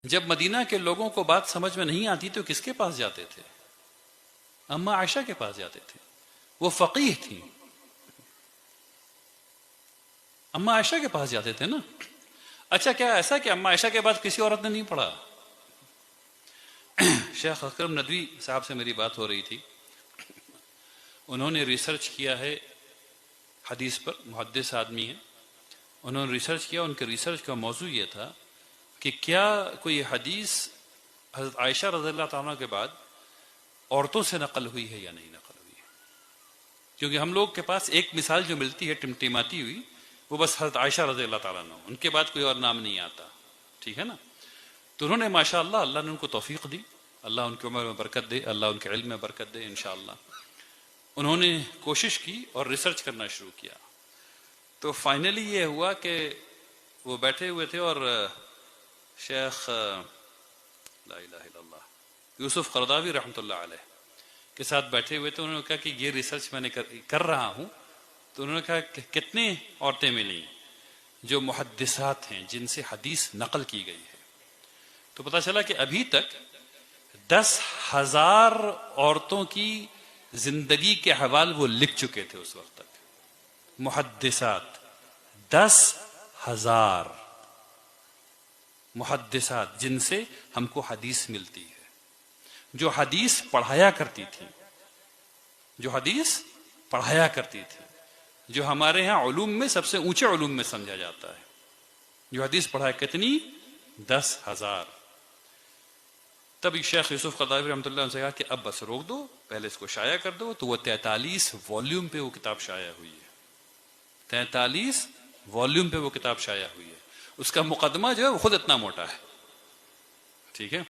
جب مدینہ کے لوگوں کو بات سمجھ میں نہیں آتی تو کس کے پاس جاتے تھے؟ اما عائشہ کے پاس جاتے تھے. وہ فقیہ تھیں، اما عائشہ کے پاس جاتے تھے نا. اچھا، کیا ایسا کہ اما عائشہ کے بعد کسی عورت نے نہیں پڑھا؟ شیخ اکرم ندوی صاحب سے میری بات ہو رہی تھی. انہوں نے ریسرچ کیا ہے حدیث پر، محدث آدمی ہیں. انہوں نے ریسرچ کیا، ان کے ریسرچ کا موضوع یہ تھا کہ کیا کوئی حدیث حضرت عائشہ رضی اللہ تعالیٰ کے بعد عورتوں سے نقل ہوئی ہے یا نہیں نقل ہوئی ہے. کیونکہ ہم لوگ کے پاس ایک مثال جو ملتی ہے ٹمٹماتی ہوئی، وہ بس حضرت عائشہ رضی اللہ تعالیٰ عنہ، ان کے بعد کوئی اور نام نہیں آتا. ٹھیک ہے نا؟ تو انہوں نے ماشاءاللہ، اللہ نے ان کو توفیق دی، اللہ ان کی عمر میں برکت دے، اللہ ان کے علم میں برکت دے انشاءاللہ. انہوں نے کوشش کی اور ریسرچ کرنا شروع کیا. تو فائنلی یہ ہوا کہ وہ بیٹھے ہوئے تھے اور شیخ لا الہ الا اللہ یوسف قرضاوی رحمۃ اللہ علیہ کے ساتھ بیٹھے ہوئے تھے. انہوں نے کہا کہ یہ ریسرچ میں نے کر رہا ہوں. تو انہوں نے کہا کہ کتنے عورتیں ملی جو محدثات ہیں جن سے حدیث نقل کی گئی ہے. تو پتہ چلا کہ ابھی تک 10,000 عورتوں کی زندگی کے احوال وہ لکھ چکے تھے اس وقت تک. محدثات 10,000 محدثات جن سے ہم کو حدیث ملتی ہے، جو حدیث پڑھایا کرتی تھی، جو حدیث پڑھایا کرتی تھی، جو ہمارے ہاں علوم میں سب سے اونچے علوم میں سمجھا جاتا ہے. جو حدیث پڑھایا کتنی؟ 10,000. تب شیخ یوسف قرضاوی رحمۃ اللہ عنہ سے کہا کہ اب بس روک دو، پہلے اس کو شائع کر دو. تو وہ 43 والیوم پہ وہ کتاب شائع ہوئی ہے. 43 والیوم پہ وہ کتاب شائع ہوئی ہے. اس کا مقدمہ جو ہے وہ خود اتنا موٹا ہے. ٹھیک ہے.